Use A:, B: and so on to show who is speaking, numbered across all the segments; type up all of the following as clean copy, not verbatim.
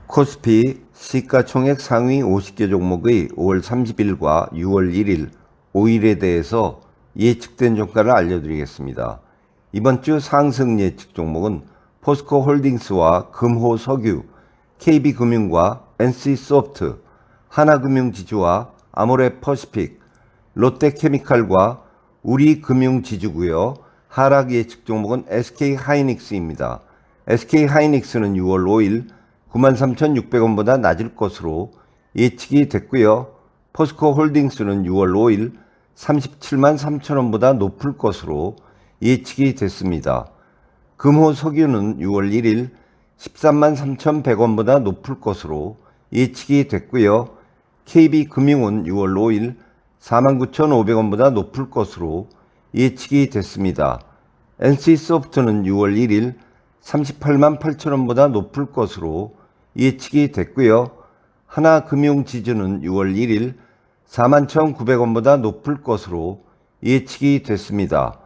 A: 코스피 시가총액 상위 50개 종목의 5월 30일과 6월 1일, 5일에 대해서 예측된 종가를 알려드리겠습니다. 이번 주 상승 예측 종목은 포스코홀딩스와 금호석유, KB금융과 NC소프트, 하나금융지주와 아모레퍼시픽, 롯데케미칼과 우리금융지주고요. 하락 예측 종목은 SK하이닉스입니다. SK하이닉스는 6월 5일 93,600원보다 낮을 것으로 예측이 됐고요. 포스코홀딩스는 6월 5일 373,000원보다 높을 것으로 예측이 됐습니다. 금호석유는 6월 1일 133,100원보다 높을 것으로 예측이 됐고요. KB금융은 6월 5일 49,500원보다 높을 것으로 예측이 됐습니다. NC소프트는 6월 1일 388,000원보다 높을 것으로 예측이 됐고요. 하나금융지주는 6월 1일 41,900원보다 높을 것으로 예측이 됐습니다.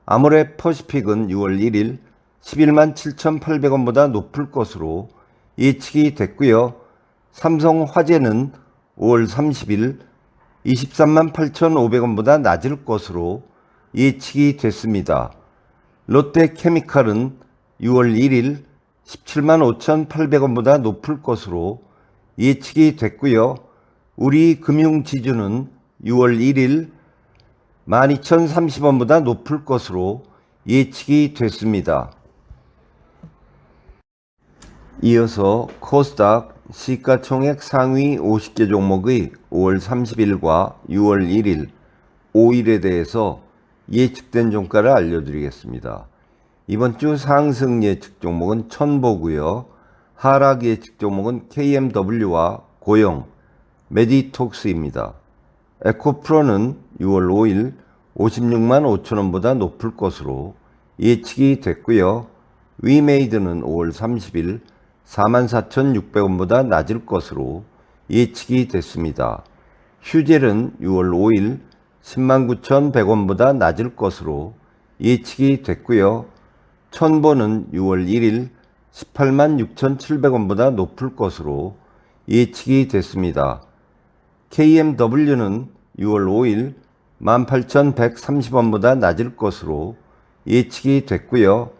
A: 아모레퍼시픽은 6월 1일 117,800원보다 높을 것으로 예측이 됐고요. 삼성화재는 5월 30일 238,500원보다 낮을 것으로 예측이 됐습니다. 롯데케미칼은 6월 1일 175,800원보다 높을 것으로 예측이 됐고요. 우리금융지주는 6월 1일 12,030원보다 높을 것으로 예측이 됐습니다. 이어서 코스닥 시가총액 상위 50개 종목의 5월 30일과 6월 1일, 5일에 대해서 예측된 종가를 알려드리겠습니다. 이번 주 상승 예측 종목은 첨보고요. 하락 예측 종목은 KMW와 고영, 메디톡스입니다. 에코프로는 6월 5일 56만 5천원보다 높을 것으로 예측이 됐고요. 위메이드는 5월 30일 44,600원보다 낮을 것으로 예측이 됐습니다. 휴젤은 6월 5일 109,100원보다 낮을 것으로 예측이 됐고요. 첨보는 6월 1일 186,700원보다 높을 것으로 예측이 됐습니다. KMW는 6월 5일 18,130원보다 낮을 것으로 예측이 됐고요.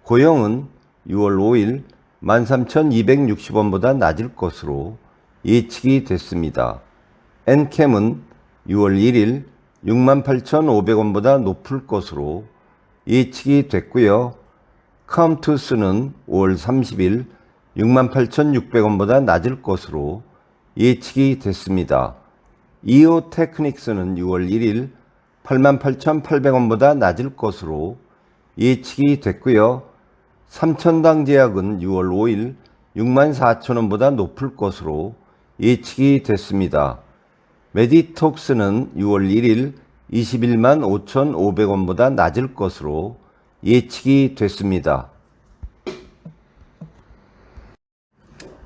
A: 고영은 6월 5일 13,260원보다 낮을 것으로 예측이 됐습니다. 엔캠은 6월 1일 68,500원보다 높을 것으로 예측이 됐고요. 카움투스는 5월 30일 68,600원보다 낮을 것으로 예측이 됐습니다. 이오테크닉스는 6월 1일 88,800원보다 낮을 것으로 예측이 됐고요. 삼천당제약은 6월 5일 64,000원보다 높을 것으로 예측이 됐습니다. 메디톡스는 6월 1일 21만 5,500원보다 낮을 것으로 예측이 됐습니다.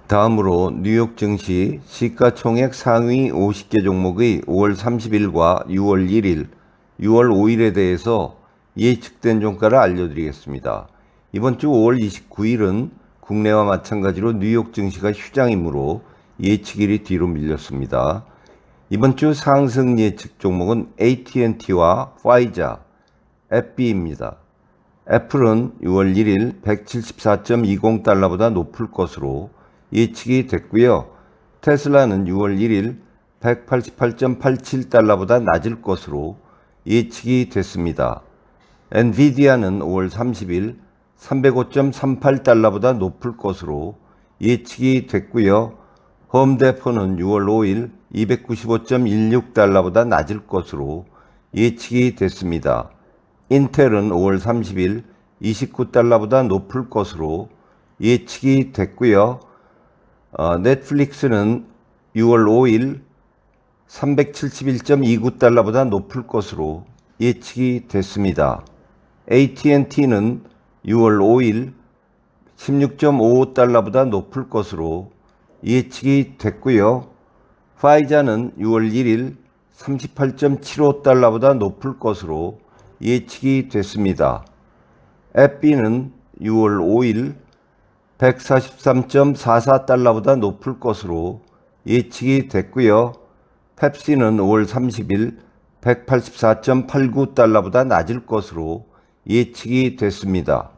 A: 다음으로 뉴욕 증시 시가총액 상위 50개 종목의 5월 30일과 6월 1일, 6월 5일에 대해서 예측된 종가를 알려드리겠습니다. 이번 주 5월 29일은 국내와 마찬가지로 뉴욕 증시가 휴장이므로 예측일이 뒤로 밀렸습니다. 이번 주 상승 예측 종목은 AT&T와 파이자, FB입니다. 애플은 6월 1일 174.20달러보다 높을 것으로 예측이 됐고요. 테슬라는 6월 1일 188.87달러보다 낮을 것으로 예측이 됐습니다. 엔비디아는 5월 30일 305.38달러보다 높을 것으로 예측이 됐고요. 홈데포는 6월 5일 295.16달러보다 낮을 것으로 예측이 됐습니다. 인텔은 5월 30일 29달러보다 높을 것으로 예측이 됐고요. 넷플릭스는 6월 5일 371.29달러보다 높을 것으로 예측이 됐습니다. AT&T는 6월 5일 16.55달러보다 높을 것으로 예측이 됐고요. 파이자는 6월 1일 38.75달러보다 높을 것으로 예측이 됐습니다. FB는 6월 5일 143.44달러보다 높을 것으로 예측이 됐고요. 펩시는 5월 30일 184.89달러보다 낮을 것으로 예측이 됐습니다.